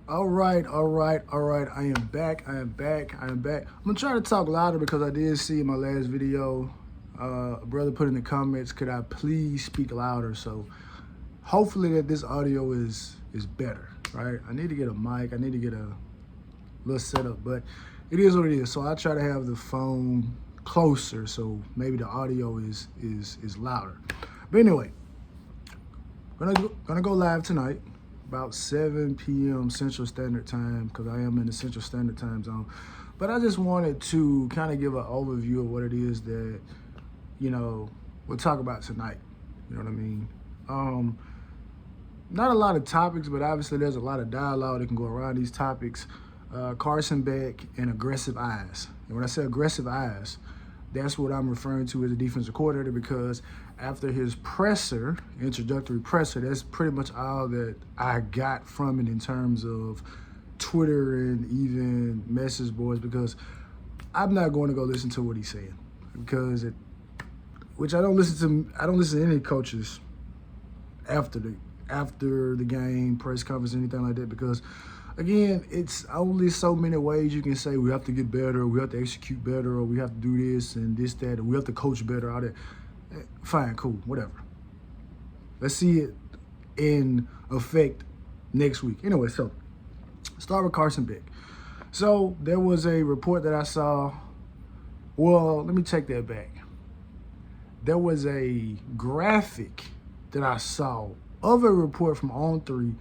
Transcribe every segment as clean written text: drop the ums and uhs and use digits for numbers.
All right. I am back. I'm gonna try to talk louder because I did see in my last video, a brother put in the comments, could I please speak louder? So hopefully that this audio is better, right? I need to get a mic. I need to get a little setup, but it is what it is. So I try to have the phone closer, so maybe the audio is louder. But anyway, gonna go live tonight about 7 p.m. Central Standard Time because I am in the Central Standard Time zone. But I just wanted to kind of give an overview of what it is that, we'll talk about tonight. You know what I mean? Not a lot of topics, but obviously there's a lot of dialogue that can go around these topics. Carson Beck and aggressive eyes. And when I say aggressive eyes, that's what I'm referring to as a defensive coordinator, because after his introductory presser, that's pretty much all that I got from it in terms of Twitter and even message boards, because I'm not going to go listen to what he's saying, because I don't listen to any coaches after the game, press conference, anything like that, because again, it's only so many ways you can say we have to get better, or we have to execute better, or we have to do this and this, that, or we have to coach better, all that. Fine, cool, whatever. Let's see it in effect next week. Anyway, so start with Carson Beck. So there was a report that I saw. Well, let me take that back. There was a graphic that I saw of a report from On3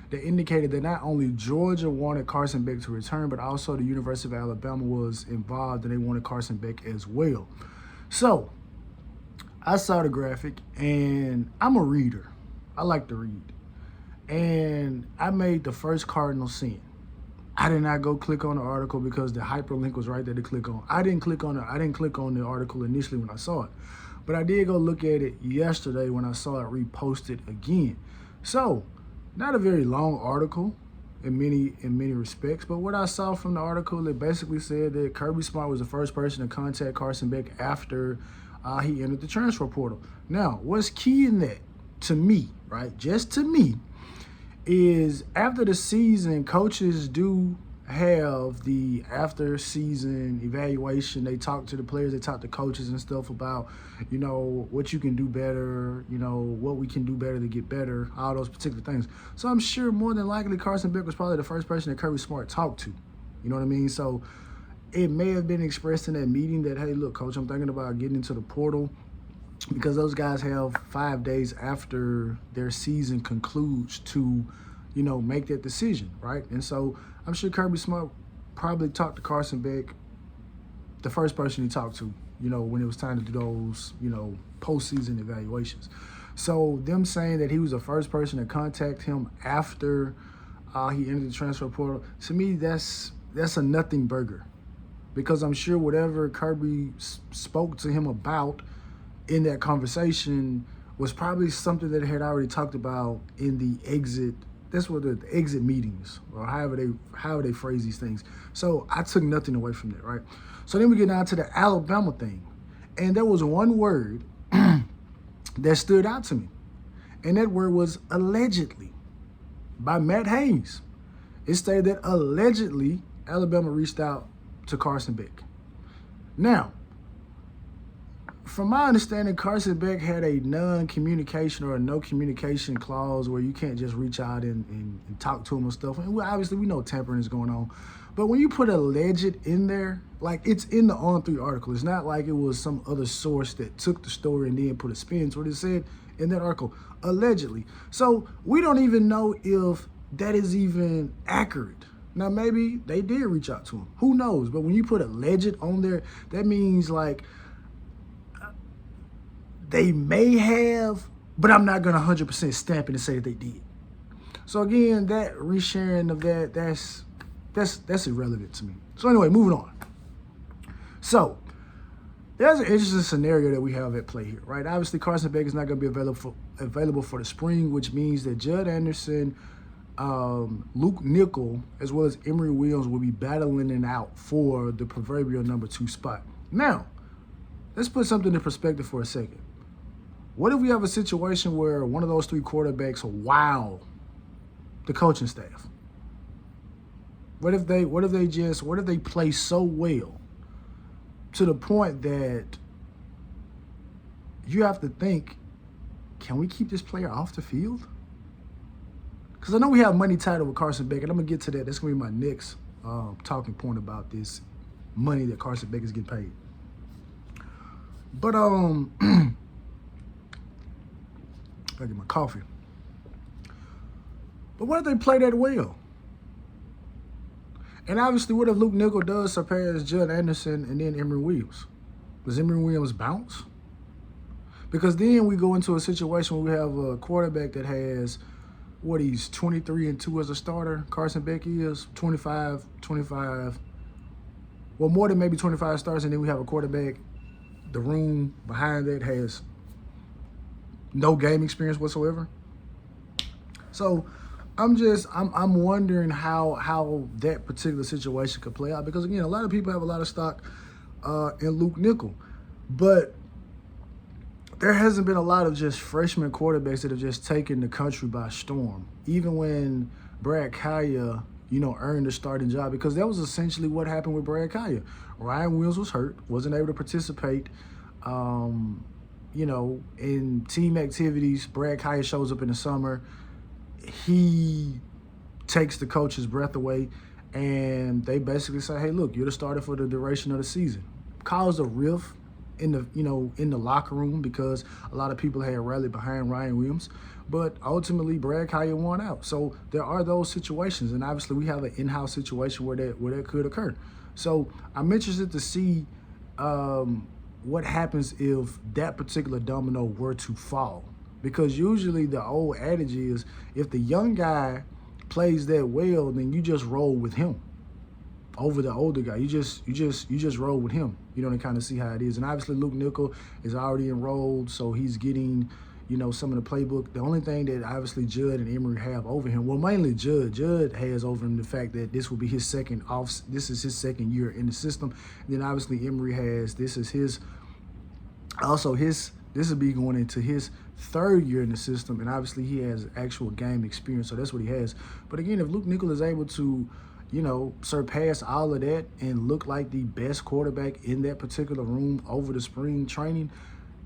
that indicated that not only Georgia wanted Carson Beck to return, but also the University of Alabama was involved and they wanted Carson Beck as well. So I saw the graphic, and I'm a reader. I like to read. And I made the first cardinal sin. I did not go click on the article because the hyperlink was right there to click on. I didn't click on the article initially when I saw it. But I did go look at it yesterday when I saw it reposted again. So, not a very long article in many respects, but what I saw from the article, it basically said that Kirby Smart was the first person to contact Carson Beck after he entered the transfer portal. Now, what's key in that, to me, right, just to me, is after the season, coaches do have the after-season evaluation. They talk to the players, they talk to coaches and stuff about, what you can do better, what we can do better to get better, all those particular things. So I'm sure more than likely Carson Beck was probably the first person that Kirby Smart talked to. You know what I mean? So it may have been expressed in that meeting that, hey, look, coach, I'm thinking about getting into the portal, because those guys have 5 days after their season concludes to, make that decision, right? And so I'm sure Kirby Smart probably talked to Carson Beck, the first person he talked to, when it was time to do those, postseason evaluations. So them saying that he was the first person to contact him after he entered the transfer portal, to me, that's a nothing burger, because I'm sure whatever Kirby spoke to him about in that conversation was probably something that had already talked about in the exit. That's what the exit meetings, or however they phrase these things. So I took nothing away from that, right? So then we get down to the Alabama thing. And there was one word that stood out to me. And that word was allegedly, by Matt Hayes. It stated that allegedly Alabama reached out to Carson Beck. Now, from my understanding, Carson Beck had a non-communication or a no communication clause where you can't just reach out and talk to him and stuff. And obviously, we know tampering is going on. But when you put alleged in there, like it's in the On3 article, it's not like it was some other source that took the story and then put a spin to what it said in that article, allegedly. So we don't even know if that is even accurate. Now, maybe they did reach out to him. Who knows? But when you put alleged on there, that means like they may have, but I'm not going to 100% stamp it and say that they did. So again, that resharing of that, that's irrelevant to me. So anyway, moving on. So there's an interesting scenario that we have at play here, right? Obviously, Carson Beck is not going to be available for the spring, which means that Judd Anderson, Luke Nickel, as well as Emory Williams will be battling it out for the proverbial number 2 spot. Now, let's put something in perspective for a second. What if we have a situation where one of those 3 quarterbacks wow the coaching staff? What if they play so well to the point that you have to think, can we keep this player off the field? Because I know we have money tied up with Carson Beck, and I'm going to get to that. That's going to be my next talking point about this money that Carson Beck is getting paid. But, I get my coffee. But what if they play that well? And obviously, what if Luke Nickel does surpass Judd Anderson and then Emory Williams? Does Emory Williams bounce? Because then we go into a situation where we have a quarterback that has, he's 23-2 as a starter. Carson Beck is 25, well, more than maybe 25 starts, and then we have a quarterback, the room behind that has no game experience whatsoever. So I'm wondering how that particular situation could play out, because again, a lot of people have a lot of stock in Luke Nickel, but there hasn't been a lot of just freshman quarterbacks that have just taken the country by storm. Even when Brad Kaya, earned a starting job, because that was essentially what happened with Brad Kaya. Ryan Williams was hurt, wasn't able to participate, in team activities. Brad Kaya shows up in the summer. He takes the coach's breath away, and they basically say, hey, look, you're the starter for the duration of the season. Caused a rift in the locker room, because a lot of people had rallied behind Ryan Williams, but ultimately Brad Kaya won out. So there are those situations, and obviously we have an in-house situation where that could occur. So I'm interested to see what happens if that particular domino were to fall, because usually the old adage is, if the young guy plays that well, then you just roll with him over the older guy. You just roll with him, to kind of see how it is. And obviously Luke Nickel is already enrolled, so he's getting, some of the playbook. The only thing that obviously Judd and Emory have over him, well, mainly Judd has over him the fact that this will be his this is his second year in the system. And then obviously Emory has, this will be going into his third year in the system, and obviously he has actual game experience, so that's what he has. But again, if Luke Nickel is able to surpass all of that and look like the best quarterback in that particular room over the spring training,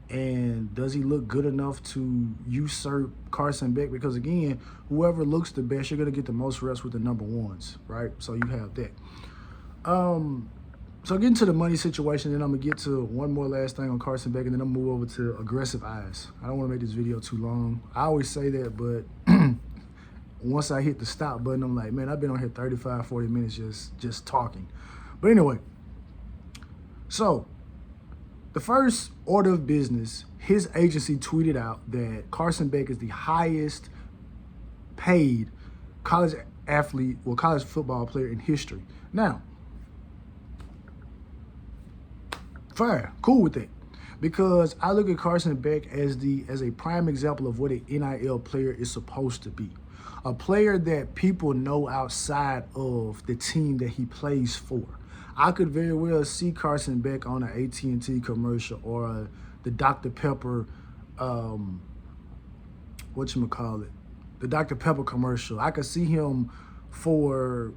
and does he look good enough to usurp Carson Beck? Because again, whoever looks the best, you're going to get the most reps with the number ones, right? So you have that. So getting to the money situation, then I'm going to get to one more last thing on Carson Beck, and then I'm going to move over to aggressive eyes. I don't want to make this video too long. I always say that, but once I hit the stop button, I'm like, man, I've been on here 35, 40 minutes just talking. But anyway, so the first order of business, his agency tweeted out that Carson Beck is the highest paid college football player in history. Now, fine, cool with that, because I look at Carson Beck as a prime example of what an NIL player is supposed to be. A player that people know outside of the team that he plays for. I could very well see Carson Beck on an AT&T commercial or the Dr. Pepper, the Dr. Pepper commercial. I could see him for,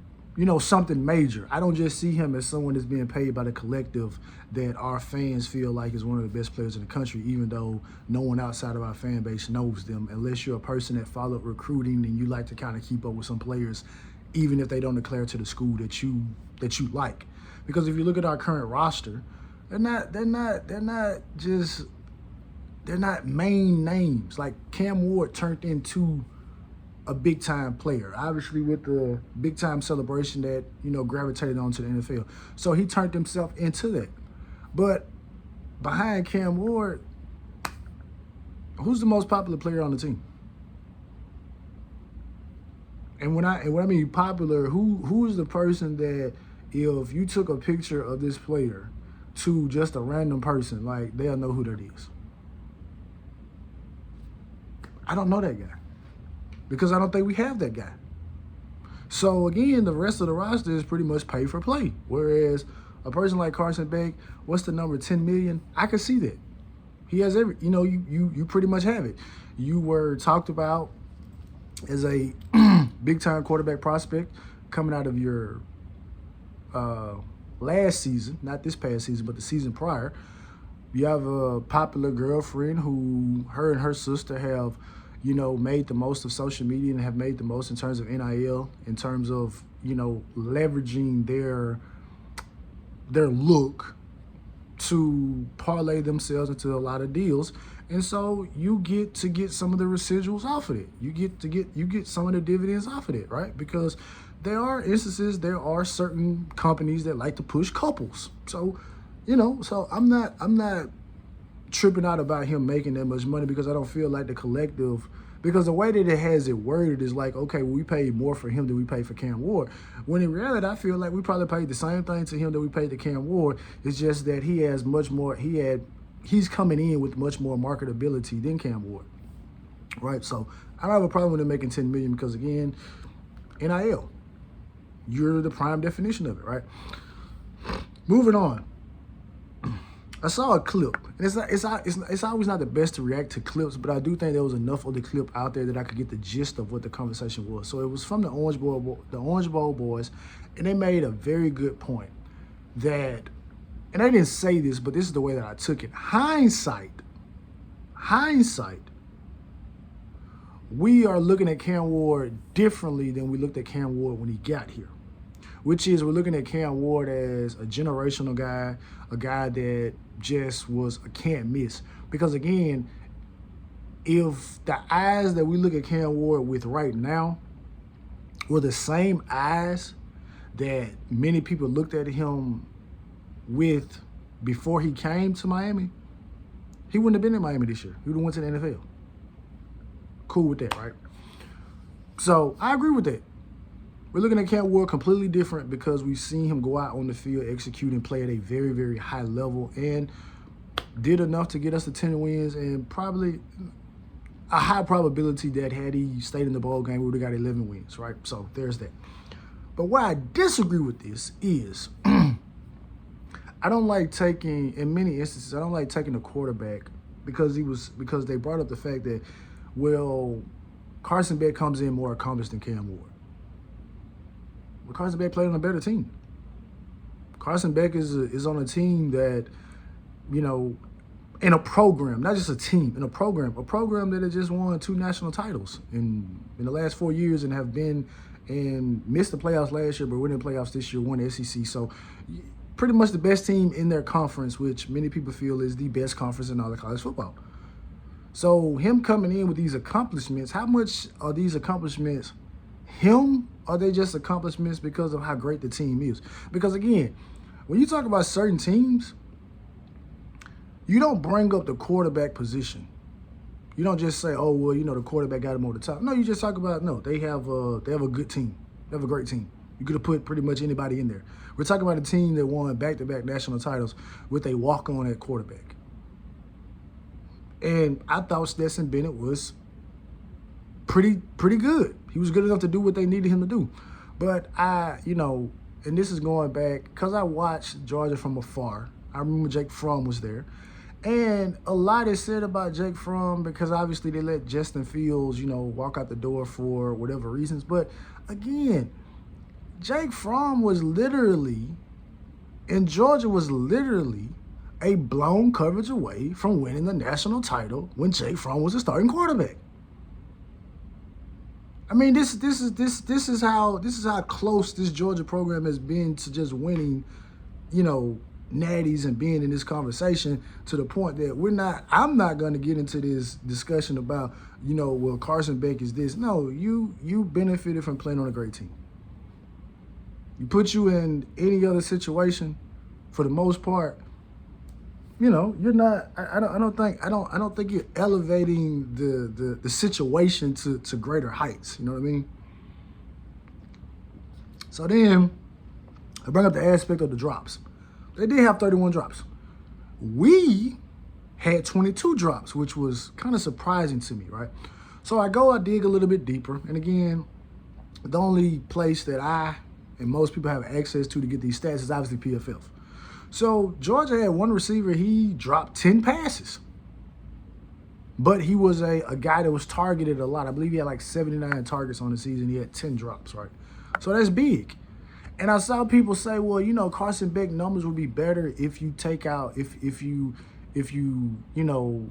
something major. I don't just see him as someone that's being paid by the collective that our fans feel like is one of the best players in the country, even though no one outside of our fan base knows them, unless you're a person that followed recruiting and you like to kind of keep up with some players, even if they don't declare to the school that you like. Because if you look at our current roster, they're not main names. Like Cam Ward turned into a big-time player, obviously with the big-time celebration that, gravitated onto the NFL. So he turned himself into that. But behind Cam Ward, who's the most popular player on the team? And when I mean popular, who's the person that if you took a picture of this player to just a random person, like, they'll know who that is? I don't know that guy, because I don't think we have that guy. So again, the rest of the roster is pretty much pay for play. Whereas a person like Carson Beck, what's the number, 10 million? I can see that. He has you pretty much have it. You were talked about as a big time quarterback prospect coming out of your last season, not this past season, but the season prior. You have a popular girlfriend who her and her sister have, made the most of social media and have made the most in terms of NIL, in terms of, leveraging their look to parlay themselves into a lot of deals. And so you get to get some of the residuals off of it. You get some of the dividends off of it, right? Because there are instances, there are certain companies that like to push couples. So, so I'm not tripping out about him making that much money, because I don't feel like the collective, because the way that it has it worded is like, okay, well, we paid more for him than we paid for Cam Ward. When in reality, I feel like we probably paid the same thing to him that we paid to Cam Ward. It's just that he has much more, he's coming in with much more marketability than Cam Ward, right? So I don't have a problem with him making $10 million, because again, NIL, you're the prime definition of it, right? Moving on. I saw a clip, and it's always not the best to react to clips, but I do think there was enough of the clip out there that I could get the gist of what the conversation was. So it was from the Orange Bowl boys, and they made a very good point that, and they didn't say this, but this is the way that I took it. Hindsight, we are looking at Cam Ward differently than we looked at Cam Ward when he got here, which is we're looking at Cam Ward as a generational guy, a guy that just was a can't miss. Because again, if the eyes that we look at Cam Ward with right now were the same eyes that many people looked at him with before he came to Miami, he wouldn't have been in Miami this year. He would have went to the NFL. Cool with that, right? So I agree with that. We're looking at Cam Ward completely different because we've seen him go out on the field, execute, and play at a very, very high level, and did enough to get us to 10 wins, and probably a high probability that had he stayed in the bowl game, we would have got 11 wins, right? So there's that. But why I disagree with this is I don't like taking, in many instances, I don't like taking a quarterback because they brought up the fact that, well, Carson Beck comes in more accomplished than Cam Ward. Well, Carson Beck played on a better team. Carson Beck is on a team that, in a program, not just a team, in a program that had just won 2 national titles in the last 4 years and have been and missed the playoffs last year, but went in the playoffs this year, won the SEC. So pretty much the best team in their conference, which many people feel is the best conference in all of college football. So him coming in with these accomplishments, how much are these accomplishments him? Or are they just accomplishments because of how great the team is? Because again, when you talk about certain teams, you don't bring up the quarterback position. You don't just say, oh, well, the quarterback got him over the top. No, you just talk about, no, they have a good team. They have a great team. You could have put pretty much anybody in there. We're talking about a team that won back-to-back national titles with a walk-on at quarterback. And I thought Stetson Bennett was pretty good. He was good enough to do what they needed him to do. But and this is going back, because I watched Georgia from afar. I remember Jake Fromm was there. And a lot is said about Jake Fromm because obviously they let Justin Fields, walk out the door for whatever reasons. But again, Jake Fromm was literally, and Georgia was literally a blown coverage away from winning the national title when Jake Fromm was a starting quarterback. I mean, this is how close this Georgia program has been to just winning, natties and being in this conversation, to the point that I'm not going to get into this discussion about, well, Carson Beck is this. No, you benefited from playing on a great team. You put you in any other situation, for the most part, you're not. I don't think you're elevating the situation to greater heights. You know what I mean? So then I bring up the aspect of the drops. They did have 31 drops. We had 22 drops, which was kind of surprising to me, right? So I dig a little bit deeper, and again, the only place that I and most people have access to get these stats is obviously PFF. So Georgia had one receiver, he dropped 10 passes. But he was a guy that was targeted a lot. I believe he had like 79 targets on the season. He had 10 drops, right? So that's big. And I saw people say, well, you know, Carson Beck numbers would be better if you take out, if you, you know,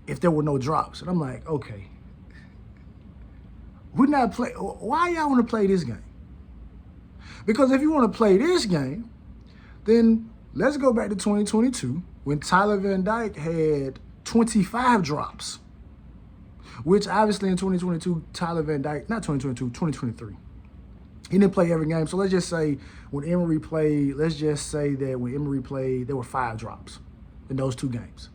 if there were no drops. And I'm like, okay, we're not play. Why y'all want to play this game? Because if you want to play this game, then let's go back to 2022 when Tyler Van Dyke had 25 drops, which obviously in 2022, Tyler Van Dyke, not 2022, 2023. He didn't play every game. So let's just say when Emory played, let's just say that when Emory played, there were 5 drops in those 2 games.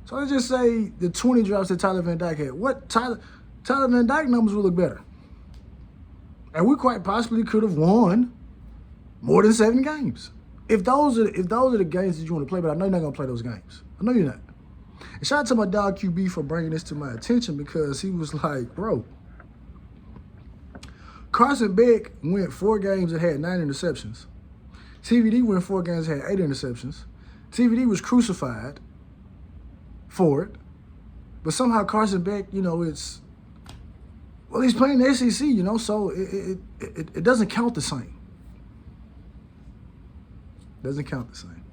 So let's just say the 20 drops that Tyler Van Dyke had. What Tyler Van Dyke numbers would look better. And we quite possibly could have won more than 7 games. If those are the games that you want to play, but I know you're not going to play those games. I know you're not. And shout out to my dog QB for bringing this to my attention because he was like, bro, Carson Beck went 4 games that had 9 interceptions. TVD went 4 games that had 8 interceptions. TVD was crucified for it. But somehow Carson Beck, you know, he's playing the SEC, you know, so it doesn't count the same. Doesn't count the same.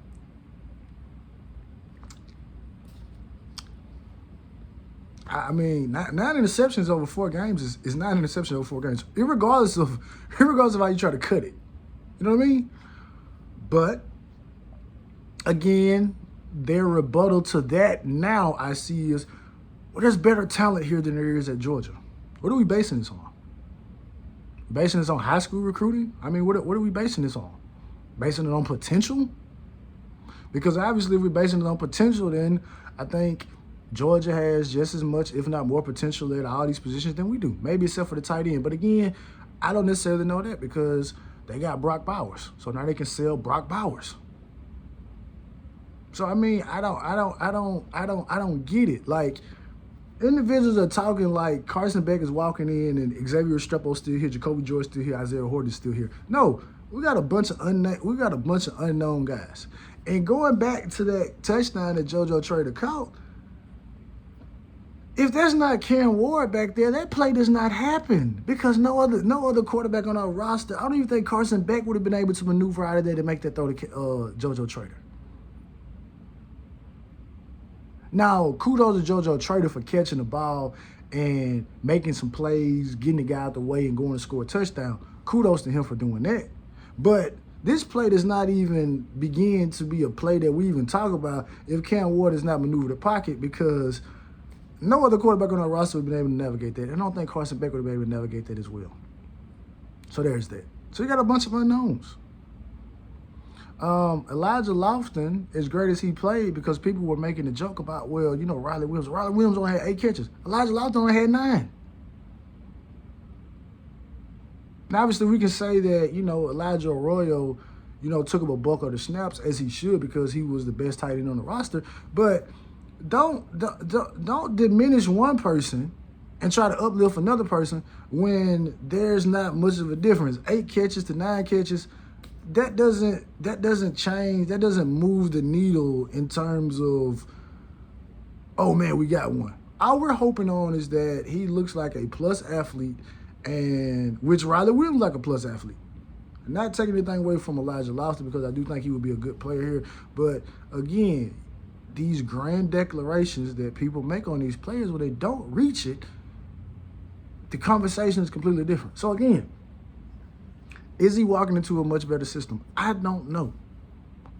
I mean, 9 interceptions over 4 games is 9 interceptions over 4 games, irregardless of how you try to cut it. You know what I mean? But again, their rebuttal to that now I see is, well, there's better talent here than there is at Georgia. What are we basing this on? Basing this on high school recruiting? I mean, what are we basing this on? Basing it on potential? Because obviously if we're basing it on potential, then I think Georgia has just as much, if not more, potential at all these positions than we do. Maybe except for the tight end. But again, I don't necessarily know that because they got Brock Bowers. So now they can sell Brock Bowers. So I mean, I don't get it. Like, individuals are talking like Carson Beck is walking in and Xavier Restrepo's still here, Jacoby George still here, Isaiah Horton's still here. No, we got a bunch of unknown guys. And going back to that touchdown that JoJo Trader caught, if there's not Cam Ward back there, that play does not happen because no other quarterback on our roster. I don't even think Carson Beck would have been able to maneuver out of there to make that throw to JoJo Trader. Now, kudos to JoJo Trader for catching the ball and making some plays, getting the guy out the way and going to score a touchdown. Kudos to him for doing that. But this play does not even begin to be a play that we even talk about if Cam Ward does not maneuver the pocket because no other quarterback on our roster would have been able to navigate that. And I don't think Carson Beck would have been able to navigate that as well. So there's that. So you got a bunch of unknowns. Elijah Lofton, as great as he played, because people were making a joke about, well, you know, Riley Williams. Riley Williams only had 8 catches. Elijah Lofton only had 9. Now, obviously, we can say that, you know, Elijah Arroyo, you know, took up a bulk of the snaps, as he should, because he was the best tight end on the roster. But don't diminish one person and try to uplift another person when there's not much of a difference. 8 catches to 9 catches. That doesn't change. That doesn't move the needle in terms of, oh man, we got one. All we're hoping on is that he looks like a plus athlete, and which Riley Williams like a plus athlete. Not taking anything away from Elijah Lofton because I do think he would be a good player here. But again, these grand declarations that people make on these players when they don't reach it, the conversation is completely different. So again, is he walking into a much better system? I don't know.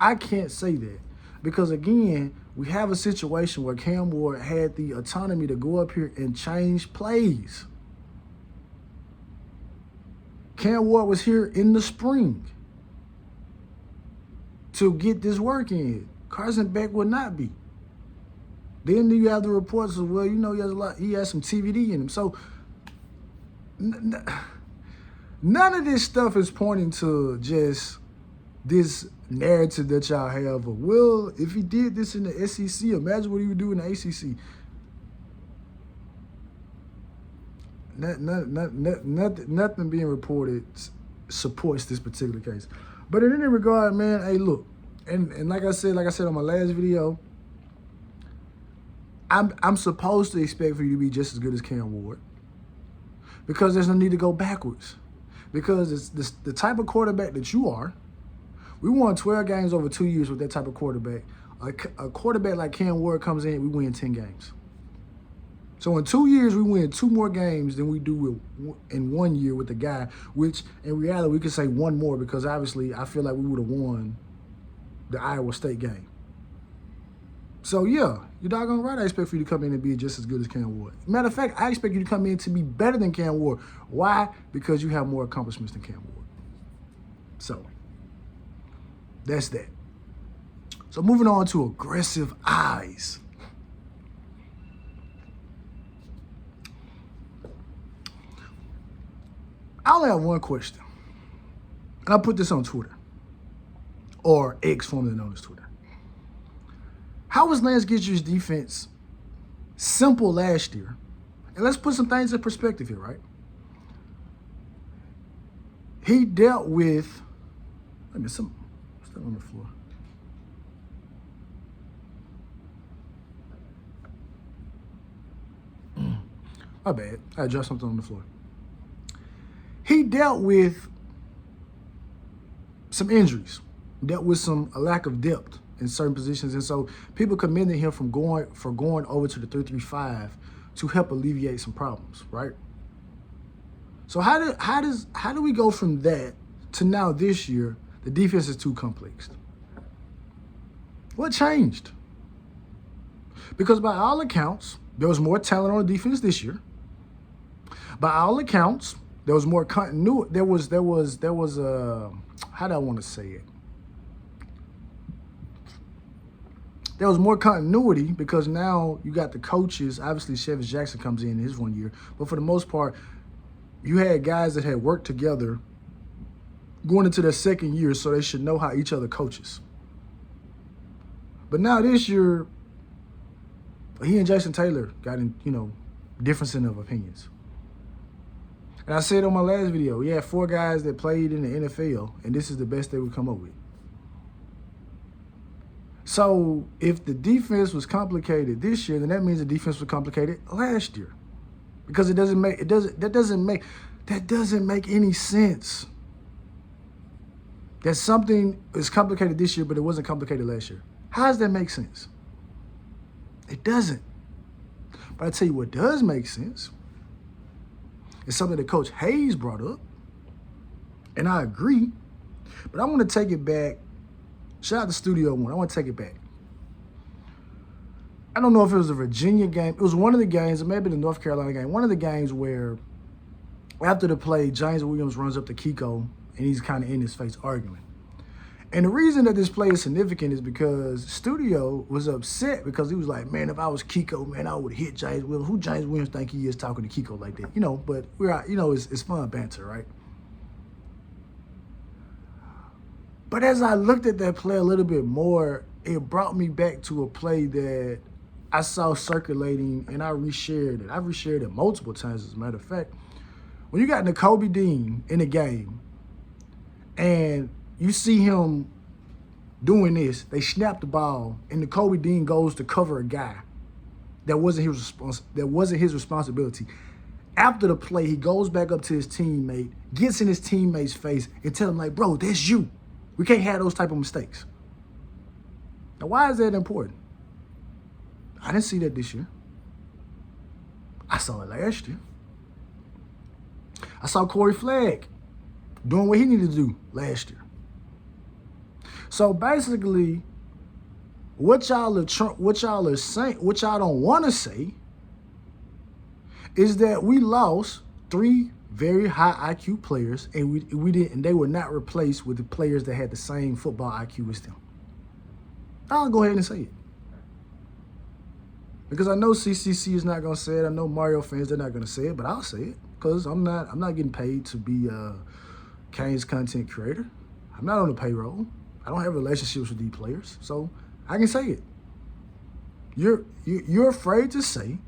I can't say that because, again, we have a situation where Cam Ward had the autonomy to go up here and change plays. Cam Ward was here in the spring to get this work in. Carson Beck would not be. Then you have the reports of, well, you know, he has some TVD in him. So none of this stuff is pointing to just this narrative that y'all have of, well, if he did this in the SEC, imagine what he would do in the ACC. Nothing being reported supports this particular case. But in any regard, man, hey, look, and like I said on my last video, I'm supposed to expect for you to be just as good as Cam Ward because there's no need to go backwards. because it's the type of quarterback that you are. We won 12 games over 2 years with that type of quarterback. A quarterback like Cam Ward comes in, we win 10 games. So in 2 years, we win 2 more games than we do in 1 year with the guy, which in reality, we could say 1 more because obviously I feel like we would have won the Iowa State game. So yeah, you're doggone right. I expect for you to come in and be just as good as Cam Ward. Matter of fact, I expect you to come in to be better than Cam Ward. Why? Because you have more accomplishments than Cam Ward. So that's that. So moving on to aggressive eyes. I only have one question. And I put this on Twitter, or X, formerly known as Twitter. How was Lance Gitcher's defense simple last year? And let's put some things in perspective here, right? He dealt with, some stuff on the floor. My bad. I dropped something on the floor. He dealt with some injuries, dealt with a lack of depth in certain positions, and so people commended him for going over to the 3-3-5 to help alleviate some problems, right? So how do we go from that to now this year the defense is too complex? What changed? Because by all accounts, there was more talent on the defense this year. By all accounts, there was more continuity. There was how do I want to say it? There was more continuity because now you got the coaches. Obviously, Chevis Jackson comes in his 1 year. But for the most part, you had guys that had worked together going into their second year, so they should know how each other coaches. But now this year, he and Jason Taylor got in, differencing of opinions. And I said on my last video, we had 4 guys that played in the NFL, and this is the best they would come up with. So if the defense was complicated this year, then that means the defense was complicated last year, because that doesn't make any sense. That something is complicated this year, but it wasn't complicated last year. How does that make sense? It doesn't. But I tell you what does make sense. It's something that Coach Hayes brought up, and I agree. But I want to take it back. Shout out to Studio One. I want to take it back. I don't know if it was a Virginia game. It was one of the games, it may have been the North Carolina game, one of the games where after the play, James Williams runs up to Kiko, and he's kind of in his face arguing. And the reason that this play is significant is because Studio was upset because he was like, man, if I was Kiko, man, I would hit James Williams. Who James Williams think he is talking to Kiko like that? But we're out, it's fun banter, right? But as I looked at that play a little bit more, it brought me back to a play that I saw circulating, and I reshared it. I've reshared it multiple times, as a matter of fact. When you got Nakobe Dean in the game, and you see him doing this, they snap the ball, and Nakobe Dean goes to cover a guy that wasn't his responsibility. After the play, he goes back up to his teammate, gets in his teammate's face, and tell him, like, bro, that's you. We can't have those type of mistakes. Now, why is that important? I didn't see that this year. I saw it last year. I saw Corey Flagg doing what he needed to do last year. So basically, what y'all are saying, what y'all don't want to say, is that we lost 3 very high IQ players, and we didn't, and they were not replaced with the players that had the same football IQ as them. I'll go ahead and say it, because I know CCC is not gonna say it. I know Mario fans, they're not gonna say it, but I'll say it because I'm not getting paid to be Kane's content creator. I'm not on the payroll. I don't have relationships with these players, so I can say it. You're afraid to say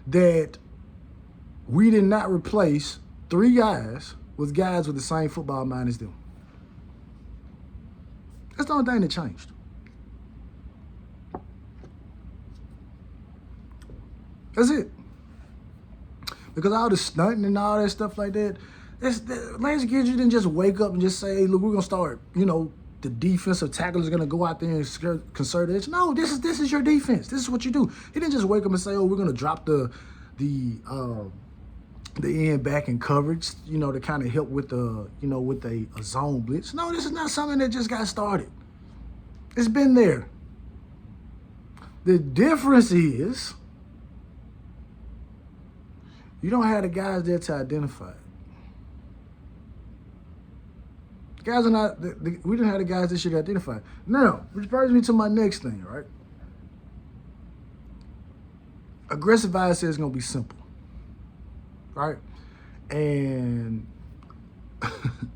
that we did not replace 3 guys with the same football mind as them. That's the only thing that changed. That's it. Because all the stunting and all that stuff like that, Lance Guidry didn't just wake up and just say, hey, look, we're going to start, the defensive tackle is going to go out there and concert edge. No, this is your defense. This is what you do. He didn't just wake up and say, oh, we're going to drop the end back in coverage, to kind of help with with a zone blitz. No, this is not something that just got started. It's been there. The difference is you don't have the guys there to identify it. Guys are not, we didn't have the guys that should identify it. Now, which brings me to my next thing, right? Aggressive eyes says it's going to be simple, right? And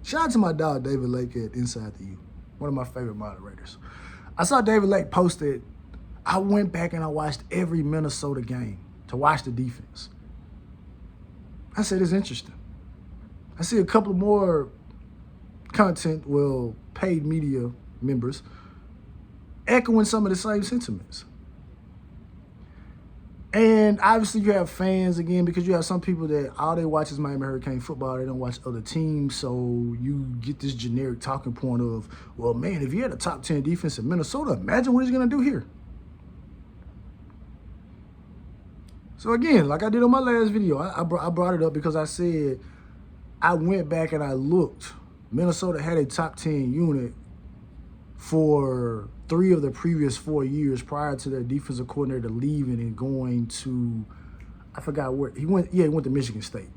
shout out to my dog, David Lake at Inside the U, one of my favorite moderators. I saw David Lake posted, I went back and I watched every Minnesota game to watch the defense. I said, it's interesting. I see a couple more paid media members echoing some of the same sentiments. And obviously you have fans, again, because you have some people that all they watch is Miami Hurricane football. They don't watch other teams. So you get this generic talking point of, well, man, if you had a top 10 defense in Minnesota, imagine what he's going to do here. So again, like I did on my last video, I brought it up because I said I went back and I looked. Minnesota had a top 10 unit for 3 of the previous 4 years prior to their defensive coordinator leaving and going to, I forgot where he went. Yeah, he went to Michigan State.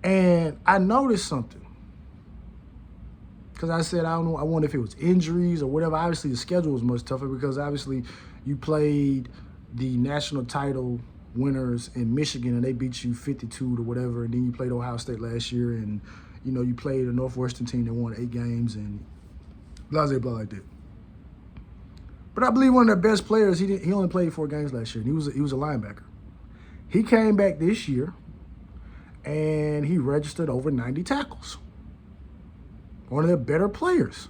And I noticed something because I said, I don't know, I wonder if it was injuries or whatever. Obviously, the schedule was much tougher because obviously you played the national title winners in Michigan and they beat you 52 to whatever, and then you played Ohio State last year and you played a Northwestern team that won 8 games and blah like that. But I believe one of their best players, he only played 4 games last year, and he was a linebacker. He came back this year and he registered over 90 tackles. One of their better players,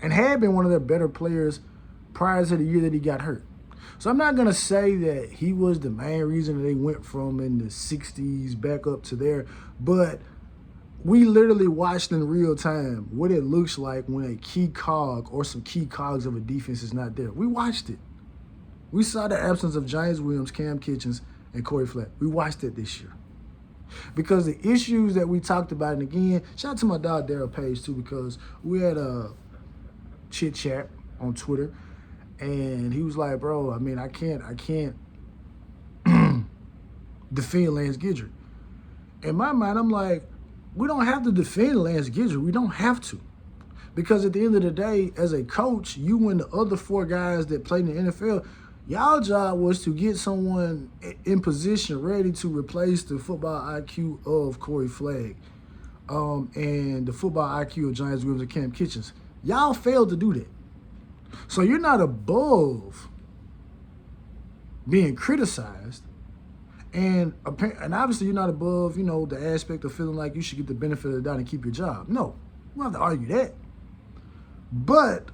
and had been one of their better players prior to the year that he got hurt. So I'm not going to say that he was the main reason that they went from in the 60s back up to there, but we literally watched in real time what it looks like when a key cog or some key cogs of a defense is not there. We watched it. We saw the absence of James Williams, Cam Kitchens, and Corey Flatt. We watched it this year. Because the issues that we talked about, and again, shout out to my dog Daryl Page too, because we had a chit chat on Twitter. And he was like, bro, I mean, I can't defend Lance Guidry. In my mind, I'm like, we don't have to defend Lance Guidry. We don't have to. Because at the end of the day, as a coach, you and the other 4 guys that played in the NFL, y'all job was to get someone in position ready to replace the football IQ of Corey Flatt and the football IQ of James Williams and Cam Kitchens. Y'all failed to do that. So you're not above being criticized, and obviously you're not above, the aspect of feeling like you should get the benefit of the doubt and keep your job. No, we don't have to argue that. But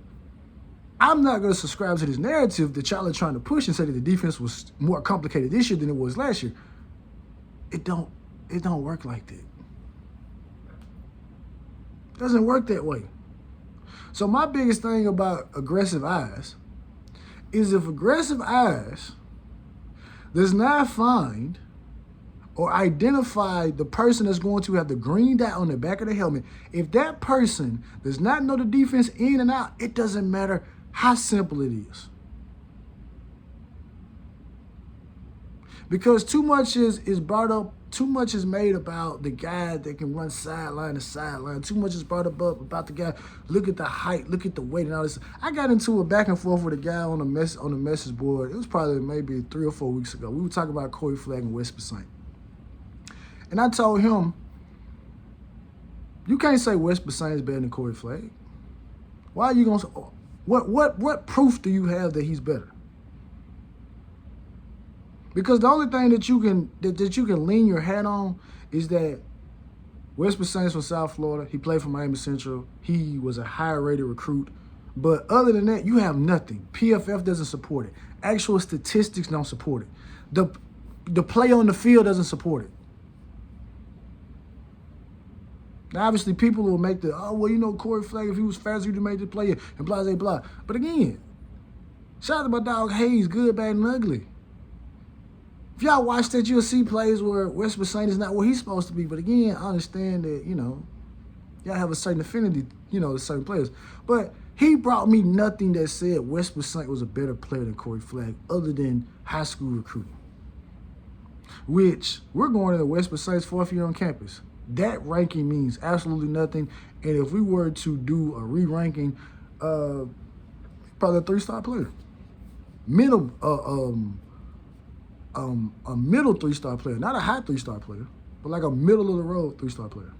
I'm not going to subscribe to this narrative that y'all are trying to push and say that the defense was more complicated this year than it was last year. It don't work like that. It doesn't work that way. So my biggest thing about aggressive eyes is if aggressive eyes does not find or identify the person that's going to have the green dot on the back of the helmet, if that person does not know the defense in and out, it doesn't matter how simple it is. Because too much is brought up, too much is made about the guy that can run sideline to sideline. Too much is brought up about the guy. Look at the height, look at the weight and all this. I got into a back and forth with a guy on the message board. It was probably maybe 3 or 4 weeks ago. We were talking about Corey Flatt and West Passaic. And I told him, you can't say West Passaic is better than Corey Flatt. Why are you going to say, what proof do you have that he's better? Because the only thing that you can lean your hat on is that West Passaic from South Florida. He played for Miami Central. He was a higher rated recruit. But other than that, you have nothing. PFF doesn't support it. Actual statistics don't support it. The play on the field doesn't support it. Now, obviously, people will make the, oh, well, you know, Corey Flag, if he was faster, he'd have made the play, and blah, blah, blah. But again, shout out to my dog Hayes, good, bad, and ugly. If y'all watch that, you'll see plays where West Saint is not where he's supposed to be. But again, I understand that, you know, y'all have a certain affinity, you know, to certain players. But he brought me nothing that said West Saint was a better player than Corey Flag other than high school recruiting. Which, we're going into West Saint's 4th year on campus. That ranking means absolutely nothing. And if we were to do a re-ranking, probably a 3-star player. A middle 3-star player, not a high 3-star player, but like a middle of the road 3-star player.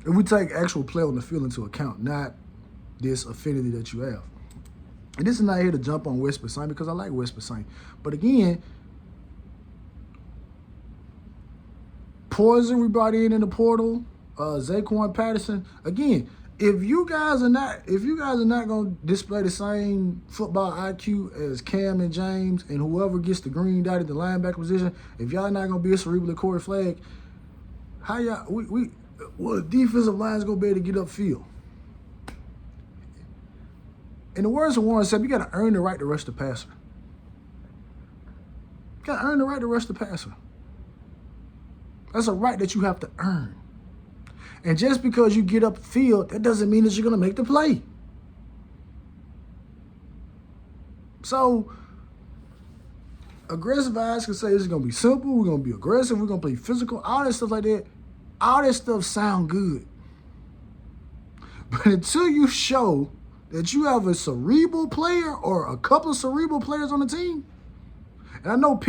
If we take actual play on the field into account, not this affinity that you have. And this is not here to jump on West Saint because I like West Saint. But again, Poison we brought in the portal, Zaquan Patterson. Again, if you guys are not gonna display the same football IQ as Cam and James and whoever gets the green dot at the linebacker position, if y'all not gonna be a cerebral at Corey Flag, how y'all the defensive line's gonna be able to get upfield? In the words of Warren Sapp, you gotta earn the right to rush the passer. You gotta earn the right to rush the passer. That's a right that you have to earn. And just because you get upfield, that doesn't mean that you're going to make the play. So, aggressive eyes can say it's going to be simple, we're going to be aggressive, we're going to play physical, all that stuff like that. All that stuff sound good. But until you show that you have a cerebral player or a couple of cerebral players on the team, and I know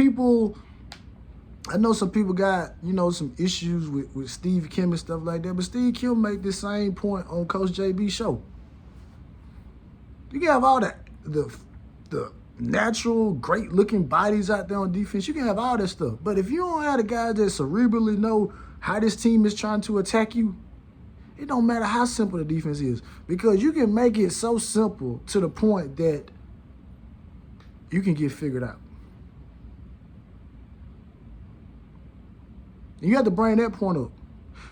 some people got, you know, some issues with Steve Kim and stuff like that, but Steve Kim made this same point on Coach JB's show. You can have all the natural, great-looking bodies out there on defense. You can have all that stuff. But if you don't have the guys that cerebrally know how this team is trying to attack you, it don't matter how simple the defense is. Because you can make it so simple to the point that you can get figured out. You have to bring that point up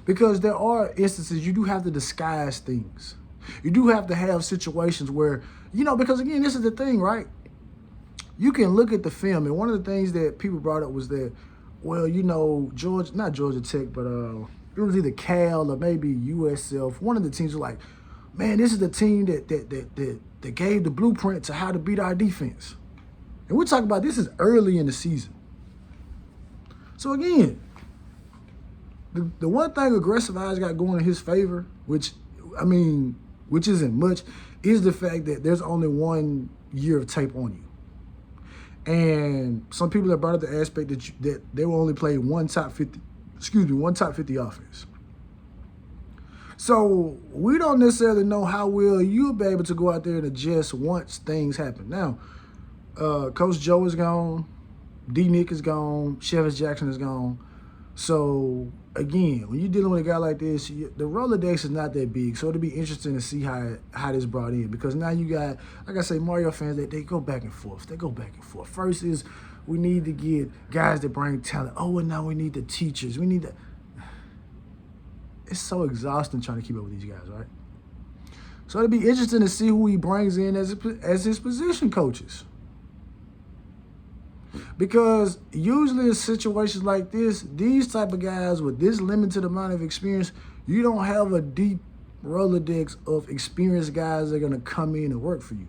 because there are instances you do have to disguise things. You do have to have situations where, you know, because again, this is the thing, right? You can look at the film, and one of the things that people brought up was that, well, you know, not Georgia Tech, but it was either Cal or maybe USF. One of the teams was like, man, this is the team that gave the blueprint to how to beat our defense. And we're talking about this is early in the season. So again, the one thing Aggressive Eyes got going in his favor, which isn't much, is the fact that there's only 1 year of tape on you. And some people have brought up the aspect that they will only play one top 50 offense. So we don't necessarily know how well you'll be able to go out there and adjust once things happen. Now, Coach Joe is gone, D. Nick is gone, Chevis Jackson is gone. So again, when you're dealing with a guy like this, the Rolodex is not that big. So it'll be interesting to see how this brought in, because now you got, like I say, Mario fans, they go back and forth. They go back and forth. First is we need to get guys that bring talent. Oh, and now we need the teachers. We need the. It's so exhausting trying to keep up with these guys, right? So it'll be interesting to see who he brings in as his position coaches. Because usually in situations like this, these type of guys with this limited amount of experience, you don't have a deep Rolodex of experienced guys that are going to come in and work for you.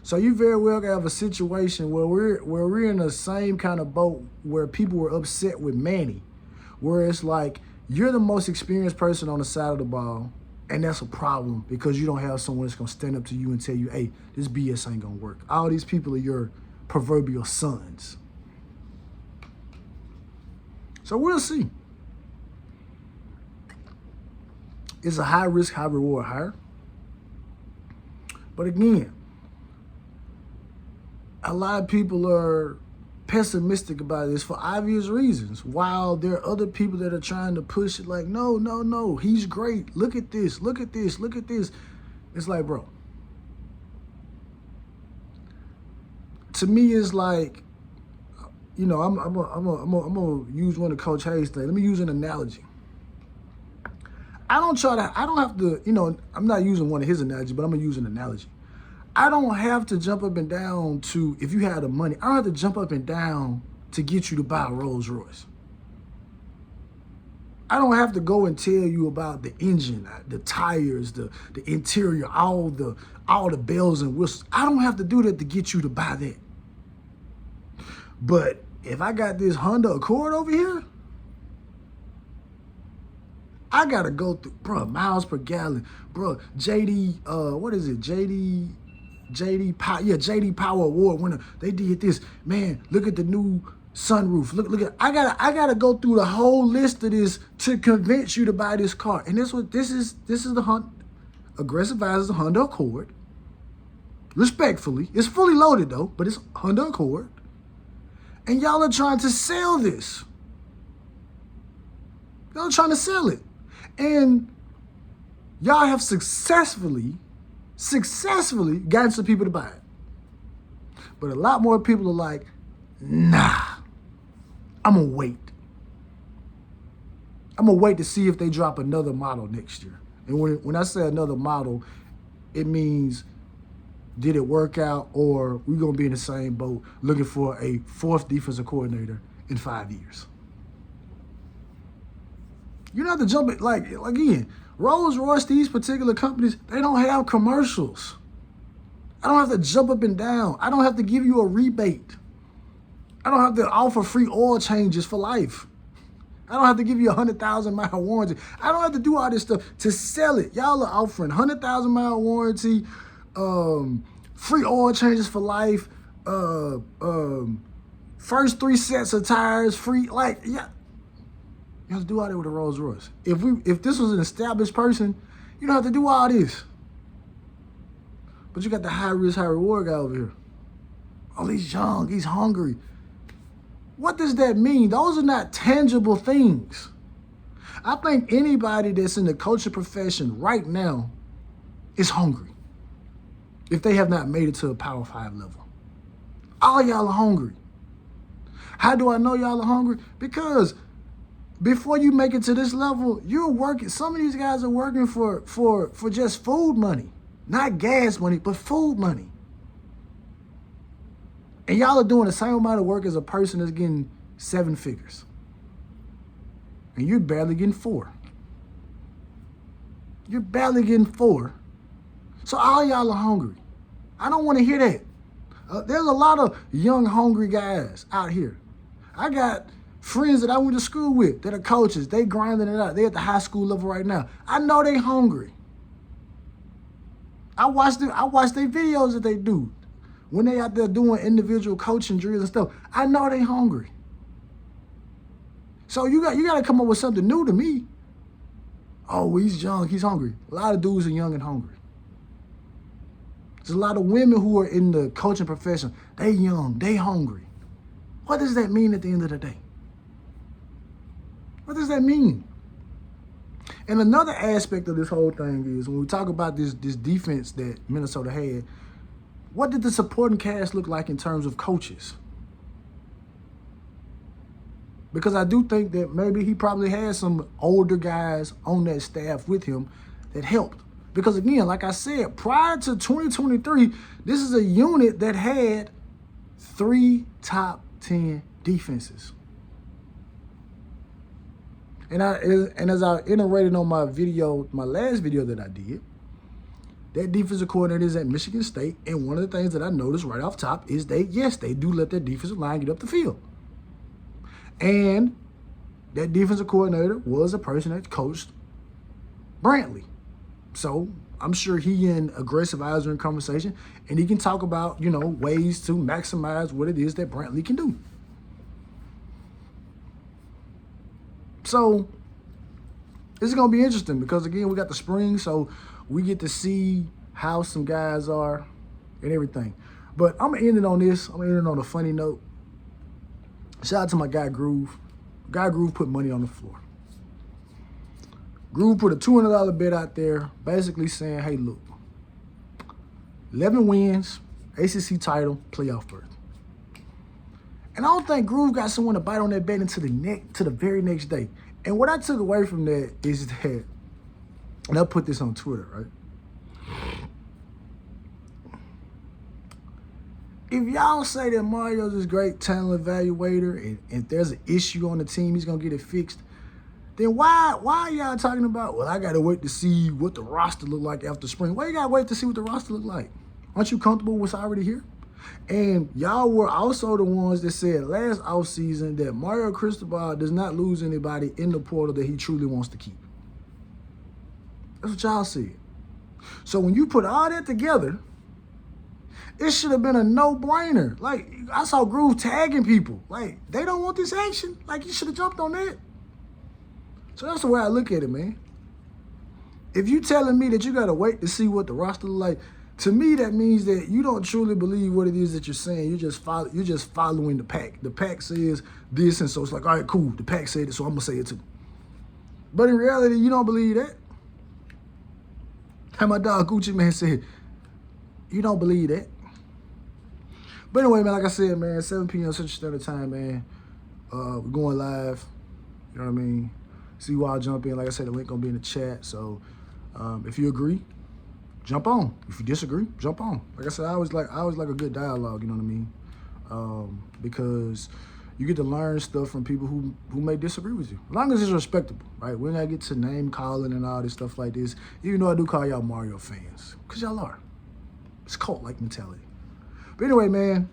So you very well can have a situation where we're in the same kind of boat where people were upset with Manny, where it's like you're the most experienced person on the side of the ball, and that's a problem because you don't have someone that's going to stand up to you and tell you, hey, this BS ain't going to work. All these people are your proverbial sons. So we'll see. It's a high risk, high reward hire. But again, a lot of people are pessimistic about this for obvious reasons, while there are other people that are trying to push it like, no, he's great. Look at this, look at this, look at this. It's like, bro, to me, it's like you know, I'm gonna use one of Coach Hayes' things. Let me use an analogy. I don't have to, you know, I'm not using one of his analogies, but I'm gonna use an analogy. I don't have to jump up and down to, if you have the money, I don't have to jump up and down to get you to buy a Rolls Royce. I don't have to go and tell you about the engine, the tires, the interior, all the bells and whistles. I don't have to do that to get you to buy that. But if I got this Honda Accord over here, I gotta go through, bro, miles per gallon, bro. JD, what is it? JD Power Award winner. They did this, man. Look at the new sunroof. Look at. I gotta go through the whole list of this to convince you to buy this car. And this is the Honda Aggressive Eyes, the Honda Accord. Respectfully, it's fully loaded though, but it's Honda Accord. And y'all are trying to sell this. Y'all are trying to sell it. And y'all have successfully gotten some people to buy it. But a lot more people are like, nah, I'm gonna wait. I'm gonna wait to see if they drop another model next year. And when I say another model, it means, did it work out, or we gonna be in the same boat looking for a fourth defensive coordinator in 5 years? You don't have to jump it, like again, Rolls Royce, these particular companies, they don't have commercials. I don't have to jump up and down. I don't have to give you a rebate. I don't have to offer free oil changes for life. I don't have to give you a 100,000-mile warranty. I don't have to do all this stuff to sell it. Y'all are offering 100,000-mile warranty, free oil changes for life, first 3 sets of tires free. Like, yeah. You have to do all that with a Rolls Royce. If this was an established person, you don't have to do all this. But you got the high risk, high reward guy over here. Oh, he's young, he's hungry. What does that mean? Those are not tangible things. I think anybody that's in the coaching profession right now is hungry, if they have not made it to a Power 5 level. All y'all are hungry. How do I know y'all are hungry? Because before you make it to this level, you're working. Some of these guys are working for just food money. Not gas money, but food money. And y'all are doing the same amount of work as a person that's getting 7 figures. And you're barely getting 4. You're barely getting 4. So all y'all are hungry. I don't want to hear that. There's a lot of young, hungry guys out here. I got friends that I went to school with that are coaches. They grinding it out. They at the high school level right now. I know they hungry. I watch their videos that they do when they out there doing individual coaching drills and stuff. I know they hungry. So you got to come up with something new to me. Oh, he's young, he's hungry. A lot of dudes are young and hungry. There's a lot of women who are in the coaching profession. They young, they hungry. What does that mean at the end of the day? What does that mean? And another aspect of this whole thing is when we talk about this defense that Minnesota had, what did the supporting cast look like in terms of coaches? Because I do think that maybe he probably had some older guys on that staff with him that helped. Because again, like I said, prior to 2023, this is a unit that had 3 top 10 defenses. And as I iterated on my last video that I did, that defensive coordinator is at Michigan State, and one of the things that I noticed right off top is they do let their defensive line get up the field. And that defensive coordinator was a person that coached Brantley. So I'm sure he and Aggressive Eyes are in conversation, and he can talk about, ways to maximize what it is that Brantley can do. So this is going to be interesting because, again, we got the spring, so we get to see how some guys are and everything. But I'm going to end it on this. I'm going to end it on a funny note. Shout out to my guy, Groove. Guy Groove put money on the floor. Groove put a $200 bet out there, basically saying, hey, look, 11 wins, ACC title, playoff berth. And I don't think Groove got someone to bite on that bet until the very next day. And what I took away from that is that, and I'll put this on Twitter, right? If y'all say that Mario's this great talent evaluator and if there's an issue on the team, he's going to get it fixed, then why are y'all talking about, well, I got to wait to see what the roster look like after spring? Why you got to wait to see what the roster look like? Aren't you comfortable with what's already here? And y'all were also the ones that said last offseason that Mario Cristobal does not lose anybody in the portal that he truly wants to keep. That's what y'all said. So when you put all that together, it should have been a no-brainer. Like, I saw Groove tagging people. Like, they don't want this action. Like, you should have jumped on that. So that's the way I look at it, man. If you telling me that you got to wait to see what the roster look like, to me, that means that you don't truly believe what it is that you're saying. You're just following the pack. The pack says this, and so it's like, all right, cool. The pack said it, so I'm going to say it too. But in reality, you don't believe that. How my dog Gucci Man said, you don't believe that. But anyway, man, like I said, man, 7 p.m. Central Standard Time, man. We're going live. You know what I mean? See you all jump in. Like I said, the link going to be in the chat. So if you agree, jump on. If you disagree, jump on. Like I said, I always like a good dialogue, you know what I mean? Because you get to learn stuff from people who may disagree with you. As long as it's respectable, right? We're not get to name calling and all this stuff like this, even though I do call y'all Mario fans. Because y'all are. It's cult-like mentality. But anyway, man,